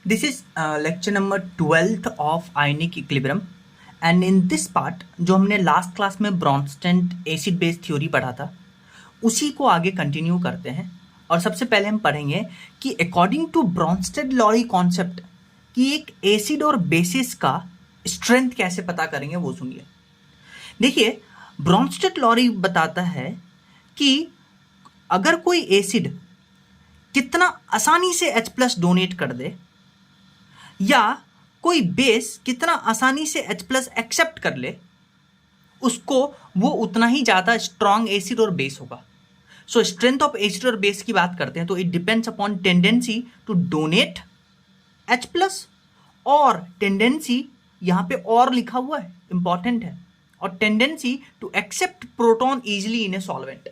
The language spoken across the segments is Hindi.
This is lecture number 12th of ionic equilibrium and in this part जो हमने लास्ट क्लास में ब्रॉन्स्टेड एसिड बेस थ्योरी पढ़ा था उसी को आगे कंटिन्यू करते हैं। और सबसे पहले हम पढ़ेंगे कि according to Bronsted Lowry concept कि एक एसिड और बेसिस का स्ट्रेंथ कैसे पता करेंगे वो सुनिए। देखिए, ब्रॉन्स्टेड लॉरी बताता है कि अगर कोई एसिड कितना आसानी से H+ डोनेट कर दे या कोई बेस कितना आसानी से H+ एक्सेप्ट कर ले, उसको वो उतना ही ज़्यादा स्ट्रॉन्ग एसिड और बेस होगा। सो स्ट्रेंथ ऑफ एसिड और बेस की बात करते हैं तो it depends upon tendency to donate H+ और टेंडेंसी, यहाँ पे और लिखा हुआ है, इंपॉर्टेंट है, और tendency to accept proton easily in a solvent.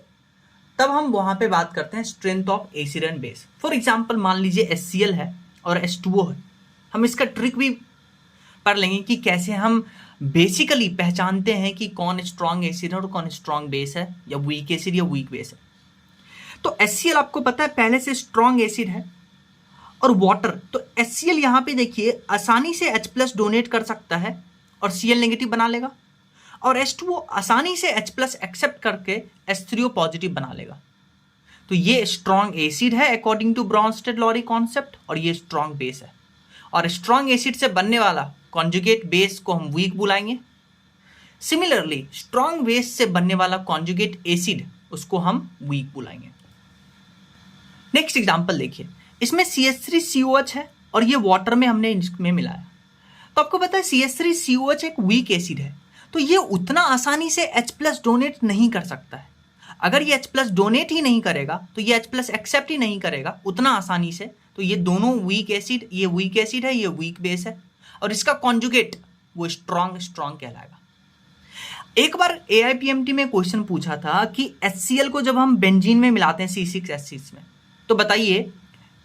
तब हम वहाँ पे बात करते हैं strength of acid and base. For example मान लीजिए HCl है और H2O है। हम इसका ट्रिक भी पढ़ लेंगे कि कैसे हम बेसिकली पहचानते हैं कि कौन स्ट्रॉन्ग एसिड है और कौन स्ट्रॉन्ग बेस है, या वीक एसिड या वीक बेस है। तो HCl आपको पता है पहले से स्ट्रॉन्ग एसिड है, और वाटर, तो HCl यहाँ पे देखिए आसानी से H+ डोनेट कर सकता है और Cl नेगेटिव बना लेगा, और H2O आसानी से H+ एक्सेप्ट करके H3O पॉजिटिव बना लेगा। तो ये स्ट्रॉन्ग एसिड है according to Bronsted Lowry concept, और ये स्ट्रॉन्ग बेस है। और स्ट्रॉन्ग एसिड से बनने वाला कॉन्जुगेट बेस को हम वीक बुलाएंगे। सिमिलरली स्ट्रॉन्ग बेस से बनने वाला कॉन्जुगेट एसिड उसको हम वीक बुलाएंगे। नेक्स्ट एग्जांपल देखिए, इसमें CH3COH है और ये वाटर में हमने इसमें मिलाया। तो आपको पता है CH3COH एक वीक एसिड है, तो ये उतना आसानी से H+ डोनेट नहीं कर सकता है। अगर ये H+ डोनेट ही नहीं करेगा तो ये H+ एक्सेप्ट ही नहीं करेगा उतना आसानी से, तो ये दोनों वीक एसिड, ये वीक एसिड है, ये वीक बेस है, और इसका कॉन्जुगेट वो स्ट्रॉन्ग कहलाएगा। एक बार AIPMT में क्वेश्चन पूछा था कि HCl को जब हम बेंजीन में मिलाते हैं C6H6 में, तो बताइए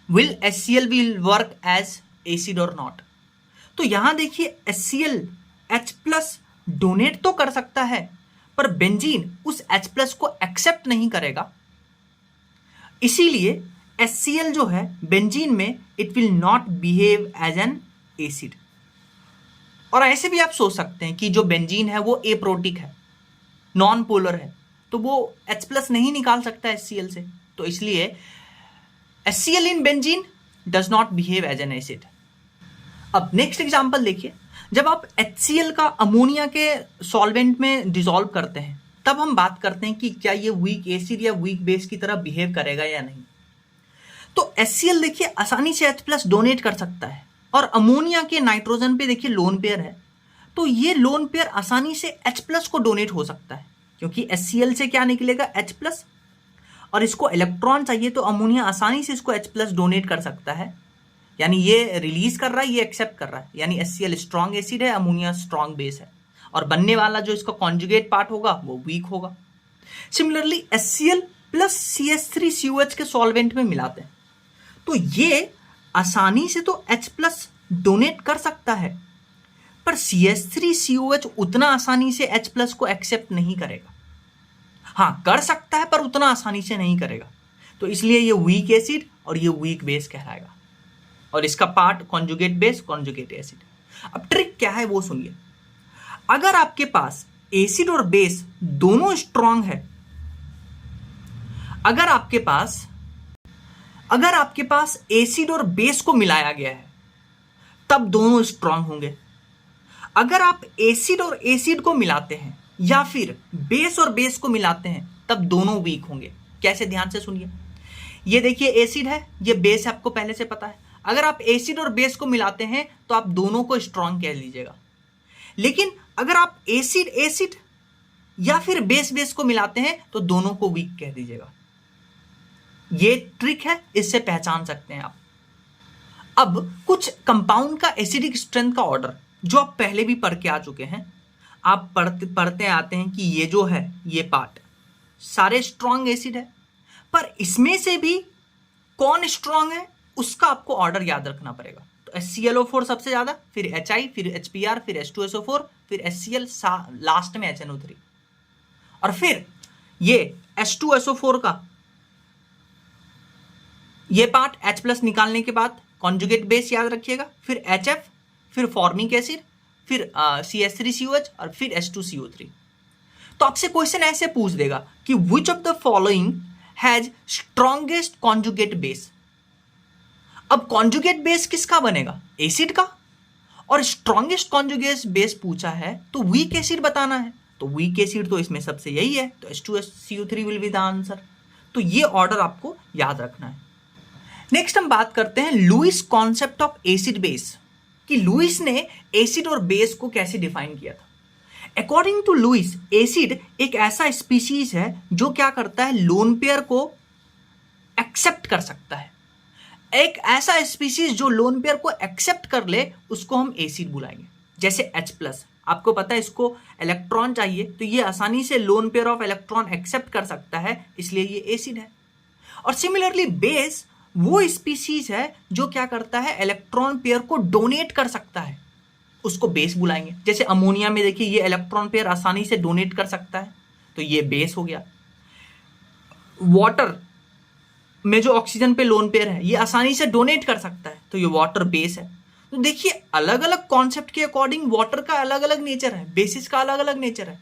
will HCl will work as acid और नॉट। तो यहां देखिए HCl H+ डोनेट तो कर सकता है, पर बेंजीन उस H+ को एक्सेप्ट नहीं करेगा। इसीलिए HCl जो है बेंजीन में it will not behave as an acid. और ऐसे भी आप सोच सकते हैं कि जो बेंजीन है वो एप्रोटिक है, नॉन पोलर है, तो वो H+ नहीं निकाल सकता HCl से, तो इसलिए HCl in benzene does not behave as an acid. अब नेक्स्ट एग्जांपल देखिए, जब आप HCl का अमोनिया के सॉल्वेंट में डिसॉल्व करते हैं तब हम बात करते हैं कि क्या ये वीक एसिड या वीक बेस की तरह बिहेव करेगा या नहीं। तो HCl देखिए आसानी से H+ डोनेट कर सकता है, और अमोनिया के नाइट्रोजन पे देखिए लोन पेयर है, तो ये लोन पेयर आसानी से H+ को डोनेट हो सकता है, क्योंकि HCl से क्या निकलेगा H+, और इसको इलेक्ट्रॉन चाहिए तो अमोनिया आसानी से इसको H+ डोनेट कर सकता है। यानी ये रिलीज कर रहा है, ये एक्सेप्ट कर रहा है, यानी HCl स्ट्रॉन्ग एसिड है, अमोनिया स्ट्रॉन्ग बेस है, और बनने वाला जो इसका कॉन्जुगेट पार्ट होगा वो वीक होगा। सिमिलरली HCl प्लस CH3COH के सॉल्वेंट में मिलाते हैं तो ये आसानी से तो H+ डोनेट कर सकता है, पर CH3COH उतना आसानी से H+ को एक्सेप्ट नहीं करेगा। हाँ, कर सकता है पर उतना आसानी से नहीं करेगा, तो इसलिए ये वीक एसिड और ये वीक बेस कहलाएगा, और इसका part conjugate base, conjugate acid. अब ट्रिक क्या है वो सुनिए। अगर आपके पास एसिड और बेस दोनों स्ट्रॉन्ग है, अगर आपके पास एसिड और बेस को मिलाया गया है तब दोनों स्ट्रॉन्ग होंगे। अगर आप एसिड और एसिड को मिलाते हैं या फिर बेस और बेस को मिलाते हैं तब दोनों वीक होंगे। कैसे, ध्यान से सुनिए। ये देखिए एसिड है, ये बेस है, आपको पहले से पता है। अगर आप एसिड और बेस को मिलाते हैं तो आप दोनों को स्ट्रॉन्ग कह लीजिएगा, लेकिन अगर आप एसिड एसिड या फिर बेस बेस को मिलाते हैं तो दोनों को वीक कह दीजिएगा। ये ट्रिक है, इससे पहचान सकते हैं आप। अब कुछ कंपाउंड का एसिडिक स्ट्रेंथ का ऑर्डर जो आप पहले भी पढ़ के आ चुके हैं, आप पढ़ते आते हैं कि ये जो है ये पार्ट सारे स्ट्रॉन्ग एसिड है, पर इसमें से भी कौन स्ट्रॉन्ग है उसका आपको ऑर्डर याद रखना पड़ेगा। तो HClO4 सबसे ज्यादा, फिर HI, फिर HBr, फिर H2SO4, फिर HCl, लास्ट में HNO3, और फिर ये H2SO4 का ये पार्ट H+ निकालने के बाद कॉन्जुगेट बेस याद रखिएगा, फिर HF, फिर फॉर्मिक एसिड, फिर CH3COH और फिर H2CO3। तो आपसे क्वेश्चन ऐसे पूछ देगा कि which of the following has strongest conjugate base. अब कॉन्जुगेट बेस किसका बनेगा? एसिड का। और स्ट्रॉन्गेस्ट कॉन्जुगेट बेस पूछा है तो वीक एसिड बताना है, तो वीक एसिड तो इसमें सबसे यही है, तो H2SCO3 will be the answer. तो ये ऑर्डर आपको याद रखना है। नेक्स्ट हम बात करते हैं Lewis concept of acid base, कि लुईस ने एसिड और बेस को कैसे डिफाइन किया था। अकॉर्डिंग टू लुईस, एसिड एक ऐसा स्पीशीज है जो क्या करता है, लोन पेयर को एक्सेप्ट कर सकता है। एक ऐसा स्पीशीज जो लोन पेयर को एक्सेप्ट कर ले उसको हम एसिड बुलाएंगे। जैसे H+, आपको पता है इसको इलेक्ट्रॉन चाहिए, तो ये आसानी से lone pair of electron accept कर सकता है, इसलिए ये एसिड है। और सिमिलरली बेस वो स्पीशीज है जो क्या करता है, इलेक्ट्रॉन पेयर को डोनेट कर सकता है, उसको बेस बुलाएंगे। जैसे अमोनिया में देखिए ये इलेक्ट्रॉन पेयर आसानी से डोनेट कर सकता है, तो ये बेस हो गया। वाटर में जो ऑक्सीजन पे लोन पेयर है ये आसानी से डोनेट कर सकता है, तो ये वाटर बेस है। तो देखिए अलग अलग कॉन्सेप्ट के अकॉर्डिंग वाटर का अलग अलग नेचर है, बेसिस का अलग अलग नेचर है।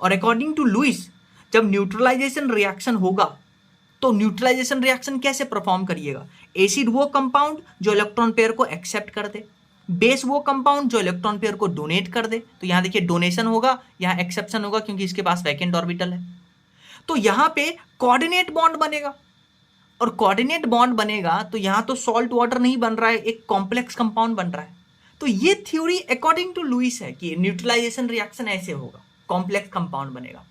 और अकॉर्डिंग टू लुईस, जब न्यूट्रलाइजेशन रिएक्शन होगा तो न्यूट्रलाइजेशन रिएक्शन कैसे परफॉर्म करिएगा? एसिड वो कंपाउंड जो इलेक्ट्रॉन पेयर को एक्सेप्ट कर दे, बेस वो कंपाउंड जो इलेक्ट्रॉन पेयर को डोनेट कर दे। तो यहां देखिए डोनेशन होगा, यहां एक्सेप्शन होगा क्योंकि इसके पास वैकेंट ऑर्बिटल है। तो यहां पे कोऑर्डिनेट बॉन्ड बनेगा, और कोऑर्डिनेट बॉन्ड बनेगा तो यहां तो सॉल्ट वाटर नहीं बन रहा है, एक कॉम्प्लेक्स कंपाउंड बन रहा है। तो ये थ्योरी अकॉर्डिंग टू लुईस है कि न्यूट्रलाइजेशन रिएक्शन ऐसे होगा, कॉम्प्लेक्स कंपाउंड बनेगा।